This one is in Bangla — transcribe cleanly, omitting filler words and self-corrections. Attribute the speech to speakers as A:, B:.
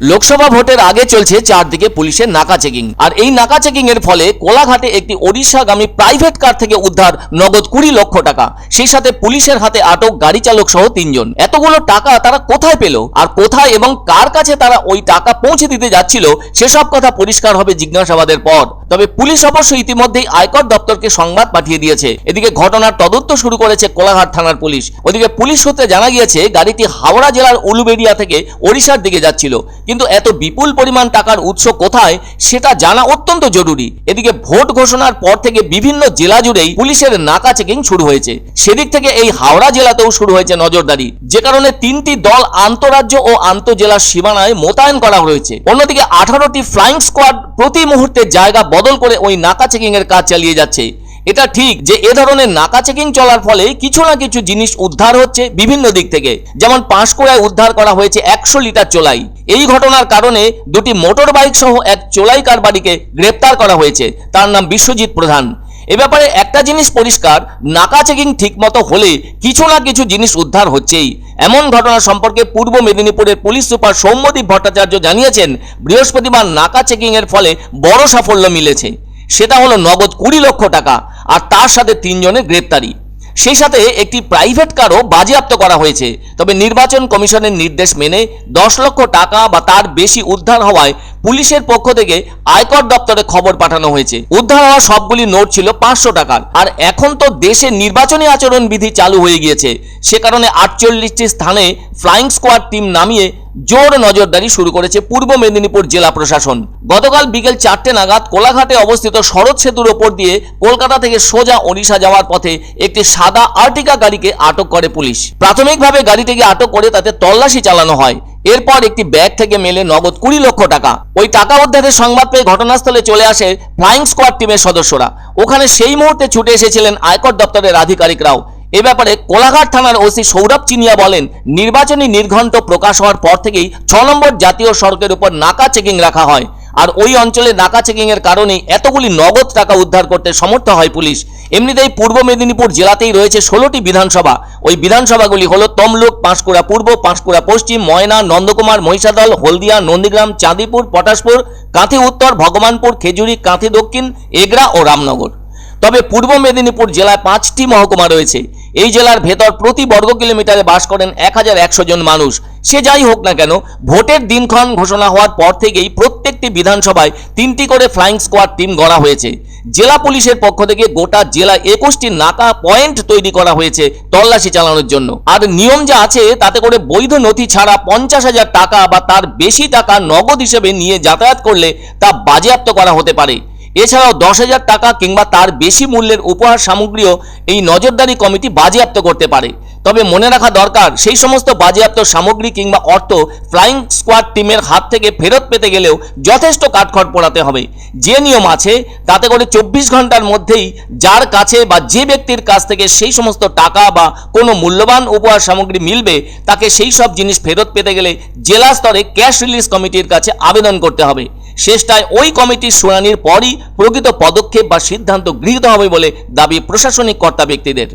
A: লোকসভা ভোটের আগে চলছে চারদিকে পুলিশের নাকা চেকিং। আর এই নাকা চেকিং এর ফলে কোলাঘাটে একটি ওড়িশাগামী প্রাইভেট কার থেকে উদ্ধার নগদ 20 লক্ষ টাকা, সেই সাথে পুলিশের হাতে আটক গাড়ি চালক সহ 3 জন। এতগুলো টাকা তারা কোথায় পেল আর কোথায় এবং কার কাছে তারা ওই টাকা পৌঁছে দিতে যাচ্ছিল সেসব কথা পরিষ্কার হবে জিজ্ঞাসাবাদের পর। তবে পুলিশ অবশ্য ইতিমধ্যেই আয়কর দপ্তরকে সংবাদ পাঠিয়ে দিয়েছে। এদিকে ঘটনার তদন্ত শুরু করেছে কোলাঘাট থানার পুলিশ। ওদিকে পুলিশ সূত্রে জানা গিয়েছে গাড়িটি হাওড়া জেলার উলুবেড়িয়া থেকে ওড়িশার দিকে যাচ্ছিল, কিন্তু এত বিপুল পরিমাণ টাকার উৎস কোথায় সেটা জানা অত্যন্ত জরুরি। এদিকে ভোট ঘোষণার পর থেকে বিভিন্ন জেলা জুড়েই পুলিশের নাকা চেকিং শুরু হয়েছে। সেদিক থেকে এই হাওড়া জেলাতেও শুরু হয়েছে নজরদারি, যে কারণে 3টি দল আন্তঃরাজ্য ও আন্তঃজেলা সীমানায় মোতায়েন করা হয়েছে। অন্যদিকে 18টি ফ্লাইং স্কোয়াড প্রতি মুহূর্তে জায়গা বদল করে ওই নাকা চেকিং এর কাজ চালিয়ে যাচ্ছে। এটা ঠিক যে এ ধরনের নাকা চেকিং চলার ফলে কিছু না কিছু জিনিস উদ্ধার হচ্ছে বিভিন্ন দিক থেকে। যেমন পাঁশকুড়ায় উদ্ধার করা হয়েছে 100 লিটার চোলাই। এই ঘটনার কারণে দুটি মোটর বাইক সহ এক চোলাই কারবারিকে গ্রেপ্তার করা হয়েছে, তার নাম বিশ্বজিৎ প্রধান। এ ব্যাপারে একটা জিনিস পরিষ্কার, নাকা চেকিং ঠিকমতো হলে কিছু না কিছু জিনিস উদ্ধার হচ্ছেই। এমন ঘটনা সম্পর্কে পূর্ব মেদিনীপুরের পুলিশ সুপার সৌম্যদীপ ভট্টাচার্য জানিয়েছেন, বৃহস্পতিবার নাকা চেকিং এর ফলে বড় সাফল্য মিলেছে। সেটা হলো নগদ 20 লক্ষ টাকা আর তার সাথে 3 জনের গ্রেপ্তারি। সেই সাথে একটি প্রাইভেট কারও বাজেয়াপ্ত করা হয়েছে। তবে নির্বাচন কমিশনের নির্দেশ মেনে 10 লক্ষ টাকা বা তার বেশি উদ্ধার হওয়ায় পুলিশের পক্ষ থেকে আয়কর দপ্তরে খবর পাঠানো হয়েছে। উদ্ধার হওয়া সবগুলি নোট ছিল 500 টাকার। আর এখন তো দেশে নির্বাচনী আচরণ বিধি চালু হয়ে গিয়েছে, সে কারণে 48টি স্থানে ফ্লাইং স্কোয়াড টিম নামিয়ে জোর নজরদারি শুরু করেছে পূর্ব মেদিনীপুর জেলা প্রশাসন। গতকাল বিকেল 4টে নাগাদ কোলাঘাটে অবস্থিত শরৎ সেতুর ওপর দিয়ে কলকাতা থেকে সোজা ওড়িশা যাওয়ার পথে একটি সাদা আর্টিকা গাড়িকে আটক করে পুলিশ। প্রাথমিকভাবে গাড়িটিকে আটক করে তাতে তল্লাশি চালানো হয়। এরপর একটি ব্যাগ থেকে মেলে নগদ 20 লক্ষ টাকা। ওই টাকা উদ্ধারের সংবাদ পেয়ে ঘটনাস্থলে চলে আসে ফ্লাইং স্কোয়াড টিমের সদস্যরা। ওখানে সেই মুহূর্তে ছুটে এসেছিলেন আয়কর দপ্তরের আধিকারিকরাও। এ ব্যাপারে কোলাঘাট থানার ওসি সৌরভ চিনিয়া বলেন, নির্বাচনী নির্ঘণ্ট প্রকাশ হওয়ার পর থেকেই 6 নম্বর জাতীয় সড়কের উপর নাকা চেকিং রাখা হয়। আর ওই অঞ্চলে নাকা চেকিং এর কারণেই এতগুলি নগদ টাকা উদ্ধার করতে সমর্থ হয় পুলিশ। এমনিতেই পূর্ব মেদিনীপুর জেলাতেই রয়েছে 16টি বিধানসভা। ওই বিধানসভাগুলি হলো তমলুক, পাঁশকুড়া পূর্ব, পাঁশকুড়া পশ্চিম, ময়না, নন্দকুমার, মহিষাদল, হলদিয়া, নন্দীগ্রাম, চাঁদিপুর, পটাশপুর, কাঁথি উত্তর, ভগবানপুর, খেজুরি, কাঁথি দক্ষিণ, এগরা ও রামনগর। তবে পূর্ব মেদিনীপুর জেলায় 5টি মহকুমা রয়েছে। এই জেলার ভেতর প্রতি বর্গ কিলোমিটারে বাস করেন 1100 জন মানুষ। সে যাই হোক না কেন, ভোটের দিনক্ষণ ঘোষণা হওয়ার পর থেকেই প্রত্যেকটি বিধানসভায় 3টি করে ফ্লাইং স্কোয়াড টিম গড়া হয়েছে। জেলা পুলিশের পক্ষ থেকে গোটা জেলায় 21টি নাকা পয়েন্ট তৈরি করা হয়েছে তল্লাশি চালানোর জন্য। আর নিয়ম যা আছে তাতে করে বৈধ নথি ছাড়া 50,000 টাকা বা তার বেশি টাকা নগদ হিসেবে নিয়ে যাতায়াত করলে তা বাজেয়াপ্ত করা হতে পারে। এছাড়াও 10,000 টাকা কিংবা তার বেশি মূল্যের উপহার সামগ্রীও এই নজরদারি কমিটি বাজেয়াপ্ত করতে পারে। তবে মনে রাখা দরকার, সেই সমস্ত বাজেয়াপ্ত সামগ্রী কিংবা অর্থ ফ্লাইং স্কোয়াড টিমের হাত থেকে ফেরত পেতে গেলেও যথেষ্ট কাঠখড় পোড়াতে হবে। যে নিয়ম আছে তাতে করে 24 ঘন্টার মধ্যেই যার কাছে বা যে ব্যক্তির কাছ থেকে সেই সমস্ত টাকা বা কোনো মূল্যবান উপহার সামগ্রী মিলবে তাকে সেই সব জিনিস ফেরত পেতে গেলে জেলা স্তরে ক্যাশ রিলিজ কমিটির কাছে আবেদন করতে হবে। শেষটায় ওই কমিটির শুনানির পরই প্রকৃত পদক্ষেপ বা সিদ্ধান্ত গৃহীত হবে বলে দাবি প্রশাসনিক কর্তা ব্যক্তিদের।